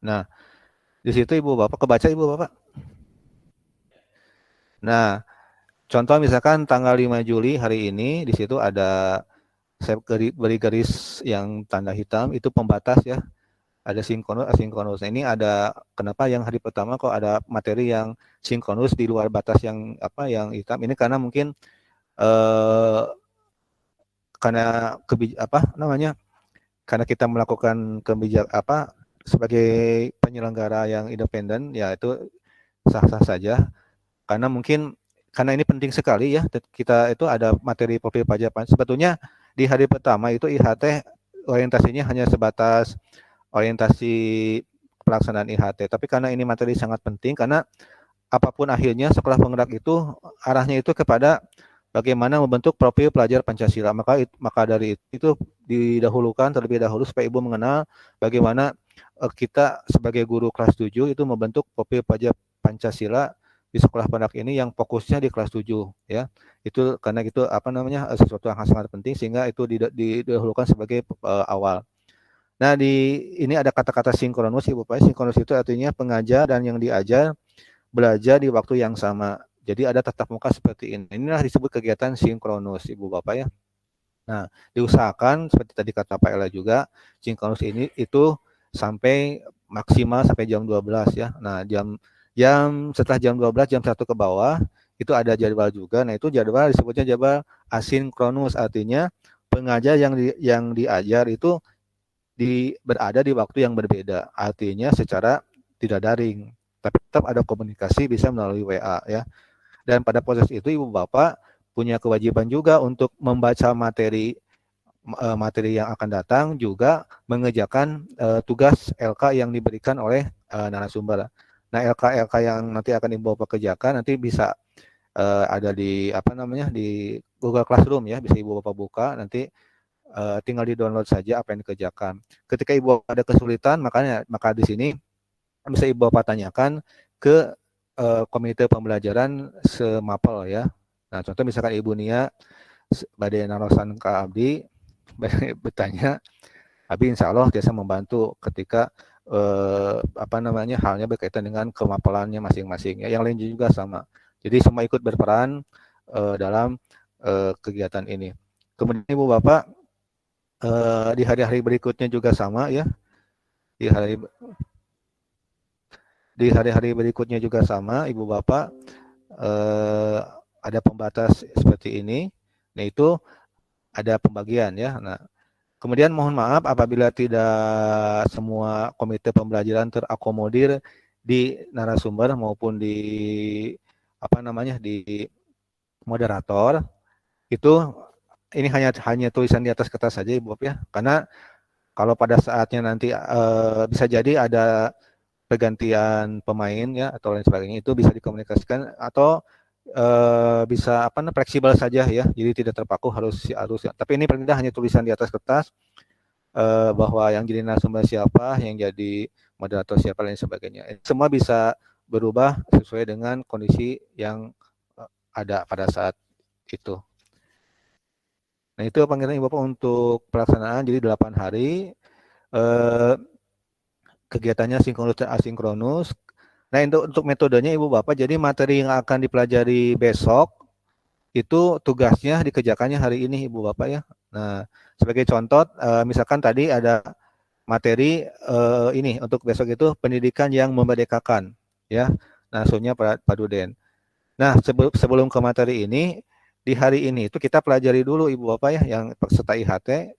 Nah, di situ Ibu Bapak kebaca Ibu Bapak. Nah, contoh misalkan tanggal 5 Juli hari ini, di situ ada saya beri garis yang tanda hitam, itu pembatas ya. ada sinkronus, asinkronus. Nah, ini ada kenapa yang hari pertama kok ada materi yang sinkronus di luar batas yang yang hitam ini karena mungkin karena karena kita melakukan sebagai penyelenggara yang independen, ya itu sah-sah saja. Karena ini penting sekali ya, kita itu ada materi profil pajak. Sebetulnya di hari pertama itu IHT orientasinya hanya sebatas orientasi pelaksanaan IHT. Tapi karena ini materi sangat penting, karena apapun akhirnya sekolah penggerak itu arahnya itu kepada bagaimana membentuk profil pelajar Pancasila. Maka dari itu didahulukan terlebih dahulu supaya Ibu mengenal bagaimana kita sebagai guru kelas 7 itu membentuk profil pelajar Pancasila di sekolah penggerak ini yang fokusnya di kelas 7 ya. Itu karena itu sesuatu yang sangat penting sehingga itu didahulukan sebagai awal. Nah, ini ada kata-kata sinkronus Ibu Pak. Sinkronus itu artinya pengajar dan yang diajar belajar di waktu yang sama. Jadi ada tatap muka seperti ini. Inilah disebut kegiatan sinkronus Ibu Bapak ya. Nah, diusahakan seperti tadi kata Pak Ella juga, sinkronus ini itu maksimal sampai jam 12 ya. Nah, setelah jam 12 jam 1 ke bawah itu ada jadwal juga. Nah, itu jadwal disebutnya jadwal asinkronus, artinya pengajar yang diajar itu berada di waktu yang berbeda, artinya secara tidak daring, tapi tetap ada komunikasi bisa melalui WA ya. Dan pada proses itu Ibu Bapak punya kewajiban juga untuk membaca materi yang akan datang, juga mengerjakan tugas LK yang diberikan oleh narasumber. Nah, LK yang nanti akan Ibu Bapak kerjakan nanti bisa ada di di Google Classroom ya, bisa Ibu Bapak buka, nanti tinggal di-download saja apa yang dikerjakan. Ketika Ibu ada kesulitan, maka di sini bisa Ibu Bapak tanyakan ke komite pembelajaran semapel ya. Nah, contoh misalkan Ibu Nia badai narosan ke Abdi bertanya, Abdi insya Allah biasa membantu ketika halnya berkaitan dengan kemapelannya masing-masing ya. Yang lain juga sama. Jadi semua ikut berperan dalam kegiatan ini. Kemudian Ibu Bapak di hari-hari berikutnya juga sama ya. Di hari-hari berikutnya juga sama, Ibu Bapak ada pembatas seperti ini. Nah, itu ada pembagian ya. Nah, kemudian mohon maaf apabila tidak semua komite pembelajaran terakomodir di narasumber maupun di di moderator. Itu ini hanya tulisan di atas kertas saja Ibu Bapak ya. Karena kalau pada saatnya nanti bisa jadi ada pergantian pemain ya atau lain sebagainya, itu bisa dikomunikasikan atau bisa fleksibel saja ya. Jadi tidak terpaku harus ya. Tapi ini paling tidak hanya tulisan di atas kertas bahwa yang jadi narasumber siapa, yang jadi moderator siapa dan sebagainya. Semua bisa berubah sesuai dengan kondisi yang ada pada saat itu. Nah, itu panggilan Ibu Bapak untuk pelaksanaan. Jadi 8 hari kegiatannya sinkronus dan asinkronus. Nah, untuk metodenya Ibu Bapak, jadi materi yang akan dipelajari besok itu tugasnya dikerjakannya hari ini Ibu Bapak ya. Nah, sebagai contoh misalkan tadi ada materi ini untuk besok itu pendidikan yang memerdekakan ya. Nah, soalnya Pak Duden. Nah, sebelum ke materi ini, di hari ini itu kita pelajari dulu Ibu Bapak ya yang peserta IHT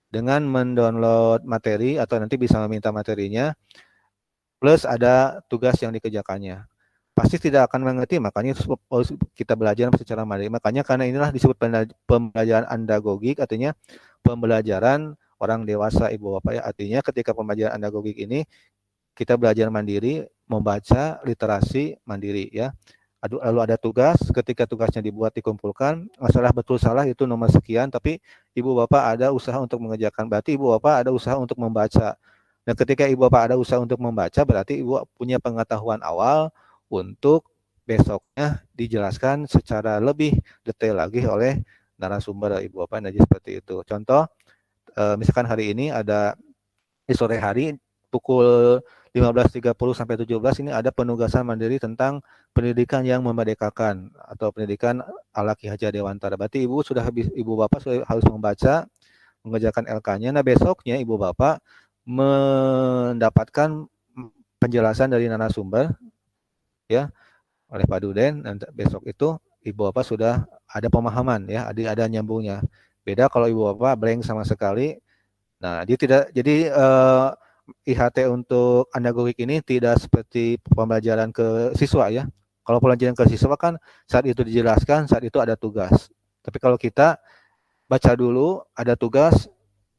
dengan mendownload materi atau nanti bisa meminta materinya, plus ada tugas yang dikerjakannya. Pasti tidak akan mengerti, makanya kita belajar secara mandiri. Makanya karena inilah disebut pembelajaran andagogik, artinya pembelajaran orang dewasa Ibu Bapak ya. Artinya ketika pembelajaran andagogik ini kita belajar mandiri, membaca literasi mandiri ya. Lalu ada tugas, ketika tugasnya dibuat dikumpulkan, masalah betul salah itu nomor sekian, tapi Ibu Bapak ada usaha untuk mengerjakan, berarti Ibu Bapak ada usaha untuk membaca. Dan ketika Ibu Bapak ada usaha untuk membaca, berarti Ibu punya pengetahuan awal untuk besoknya dijelaskan secara lebih detail lagi oleh narasumber Ibu Bapak. Jadi seperti itu. Contoh, misalkan hari ini ada di sore hari pukul 15.30 sampai 17 ini ada penugasan mandiri tentang pendidikan yang memerdekakan atau pendidikan ala Ki Hajar Dewantara. Berarti Ibu Bapak harus membaca, mengerjakan LK-nya. Nah, besoknya Ibu Bapak mendapatkan penjelasan dari narasumber ya oleh Pak Duden, dan besok itu Ibu Bapak sudah ada pemahaman ya, ada nyambungnya. Beda kalau Ibu Bapak blank sama sekali. Nah, dia tidak, jadi IHT untuk anagogik ini tidak seperti pembelajaran ke siswa ya. Kalau pembelajaran ke siswa kan saat itu dijelaskan, saat itu ada tugas. Tapi kalau kita baca dulu, ada tugas,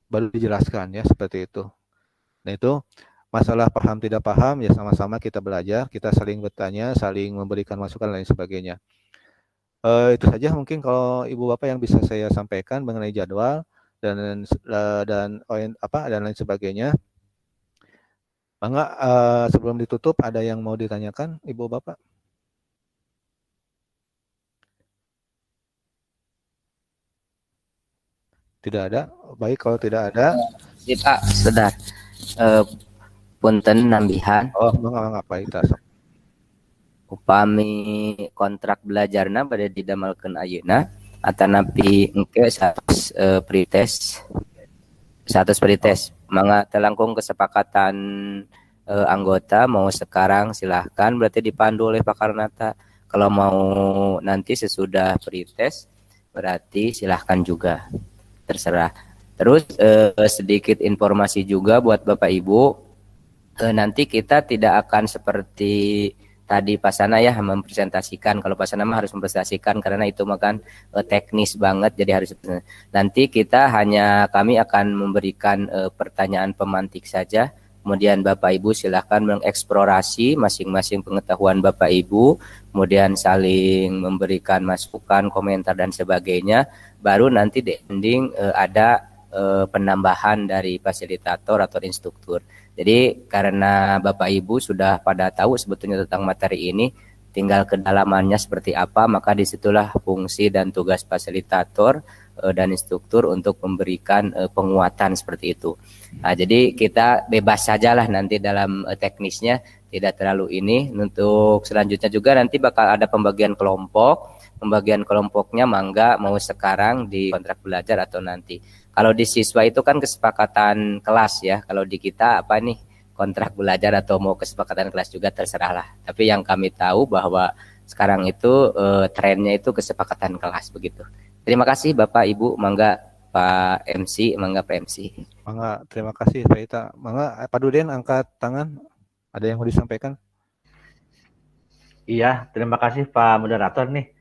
baru dijelaskan ya, seperti itu. Nah itu masalah paham tidak paham ya sama-sama kita belajar, kita saling bertanya, saling memberikan masukan dan lain sebagainya. Itu saja mungkin kalau Ibu Bapak yang bisa saya sampaikan mengenai jadwal dan lain sebagainya. Mangga sebelum ditutup ada yang mau ditanyakan Ibu Bapak? Tidak ada. Baik, kalau tidak ada. Pak, sedar. Punten nambihan. Oh, mangga baik tasok. Upami kontrak belajarna pada didamelkeun ayeuna atanapi engke 100 pretest. 100 pretest. Mangga telangkung kesepakatan anggota mau sekarang silahkan, berarti dipandu oleh Pak Karnata. Kalau mau nanti sesudah pretest berarti silahkan juga, terserah. Terus sedikit informasi juga buat Bapak Ibu, nanti kita tidak akan seperti tadi Pak Sana ya mempresentasikan. Kalau Pak Sana mah harus mempresentasikan karena itu makan teknis banget, jadi harus nanti kami akan memberikan pertanyaan pemantik saja. Kemudian Bapak Ibu silahkan mengeksplorasi masing-masing pengetahuan Bapak Ibu, kemudian saling memberikan masukan, komentar dan sebagainya. Baru nanti di ending ada penambahan dari fasilitator atau instruktur. Jadi karena Bapak Ibu sudah pada tahu sebetulnya tentang materi ini, tinggal kedalamannya seperti apa, maka disitulah fungsi dan tugas fasilitator dan instruktur untuk memberikan penguatan seperti itu. Nah, jadi kita bebas sajalah nanti dalam teknisnya, tidak terlalu ini. Untuk selanjutnya juga nanti bakal ada pembagian kelompok. Pembagian kelompoknya mangga mau sekarang di kontrak belajar atau nanti. Kalau di siswa itu kan kesepakatan kelas ya. Kalau di kita apa nih, kontrak belajar atau mau kesepakatan kelas juga terserahlah. Tapi yang kami tahu bahwa sekarang itu trennya itu kesepakatan kelas begitu. Terima kasih Bapak Ibu, mangga Pak MC, mangga Pak MC. Mangga, terima kasih Pak Ita. Mangga Pak Duden angkat tangan. Ada yang mau disampaikan? Iya, terima kasih Pak Moderator nih.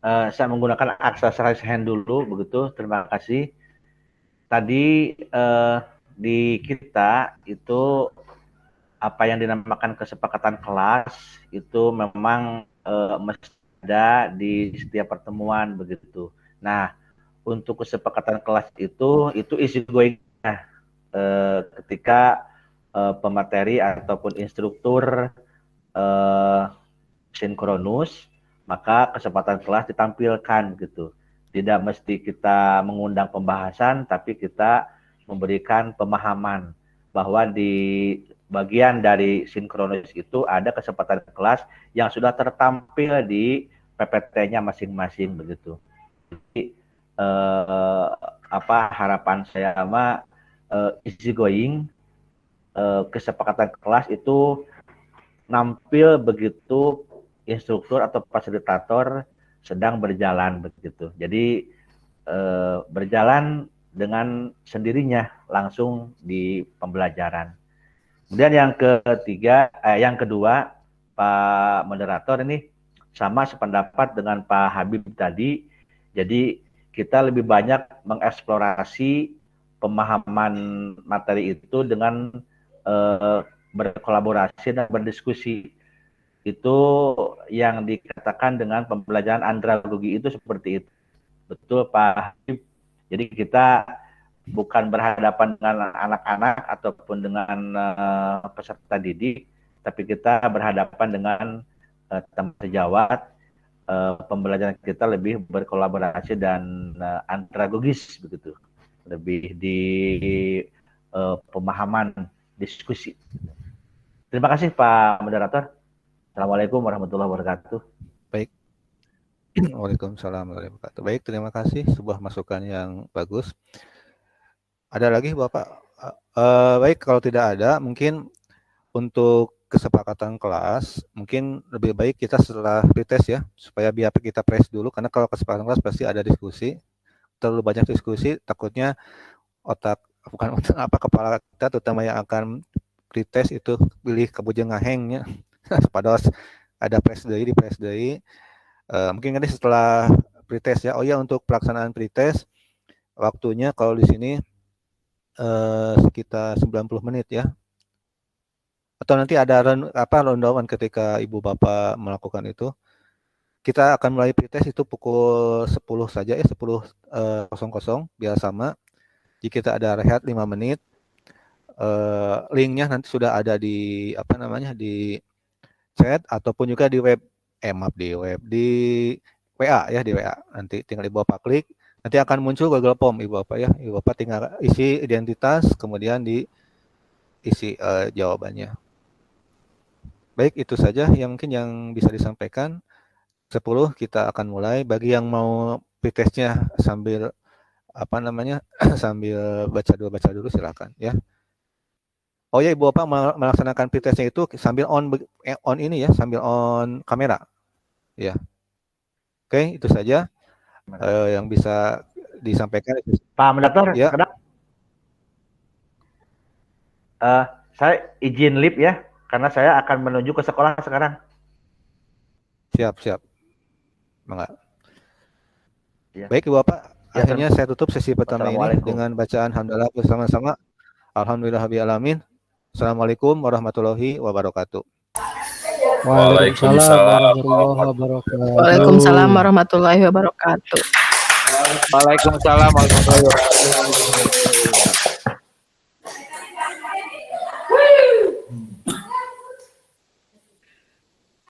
Saya menggunakan akses raise hand dulu, begitu. Terima kasih. Tadi di kita itu apa yang dinamakan kesepakatan kelas itu memang mesti ada di setiap pertemuan begitu. Nah, untuk kesepakatan kelas itu easy going-nya ketika pemateri ataupun instruktur sinkronus, maka kesempatan kelas ditampilkan gitu. Tidak mesti kita mengundang pembahasan, tapi kita memberikan pemahaman bahwa di bagian dari sinkronus itu ada kesempatan kelas yang sudah tertampil di PPT-nya masing-masing begitu. Jadi harapan saya sama easy going, kesepakatan kelas itu nampil begitu instruktur atau fasilitator sedang berjalan begitu. Jadi berjalan dengan sendirinya langsung di pembelajaran. Kemudian yang kedua, Pak Moderator ini sama sependapat dengan Pak Habib tadi. Jadi kita lebih banyak mengeksplorasi pemahaman materi itu dengan berkolaborasi dan berdiskusi. Itu yang dikatakan dengan pembelajaran andragogi itu seperti itu. Betul Pak Habib. Jadi kita bukan berhadapan dengan anak-anak ataupun dengan peserta didik, tapi kita berhadapan dengan teman sejawat. Pembelajaran kita lebih berkolaborasi dan andragogis begitu. Lebih di pemahaman diskusi. Terima kasih Pak Moderator. Assalamualaikum warahmatullahi wabarakatuh. Baik. Waalaikumsalam warahmatullahi wabarakatuh. Baik, terima kasih. Sebuah masukan yang bagus. Ada lagi Bapak Baik, kalau tidak ada, mungkin untuk kesepakatan kelas, mungkin lebih baik kita setelah pretest ya, supaya biar kita press dulu, karena kalau kesepakatan kelas pasti ada diskusi, terlalu banyak diskusi, takutnya kepala kita, terutama yang akan pretest itu pilih kabujeng ngahengnya, padahal ada press day di press day. Mungkin nanti setelah pretest ya. Oh ya, untuk pelaksanaan pretest, waktunya kalau di sini sekitar 90 menit ya. Atau nanti ada rundown ketika Ibu Bapak melakukan itu. Kita akan mulai pretest itu pukul 10 saja ya, 10.00 biar sama. Jika kita ada rehat 5 menit, linknya nanti sudah ada di di chat ataupun juga di web, di WA ya, di WA. Nanti tinggal Ibu Bapak klik, nanti akan muncul Google Form Ibu Bapak ya. Ibu Bapak tinggal isi identitas, kemudian diisi jawabannya. Baik, itu saja yang mungkin yang bisa disampaikan. 10 kita akan mulai. Bagi yang mau pretestnya sambil sambil baca dulu silakan ya. Oh ya, Ibu Bapak melaksanakan pretestnya itu sambil on ini ya, sambil on kamera ya. Oke, itu saja yang bisa disampaikan. Pak Moderator, ya. Saya izin lip ya, karena saya akan menuju ke sekolah sekarang. Siap. Enggak. Ya. Baik, Ibu Bapak, akhirnya saya tutup sesi pertama ini dengan bacaan hamdalah bersama-sama. Alhamdulillahirabbil alamin. Assalamualaikum warahmatullahi wabarakatuh. Waalaikumsalam warahmatullahi wabarakatuh. Waalaikumsalam warahmatullahi wabarakatuh. Waalaikumsalam warahmatullahi wabarakatuh.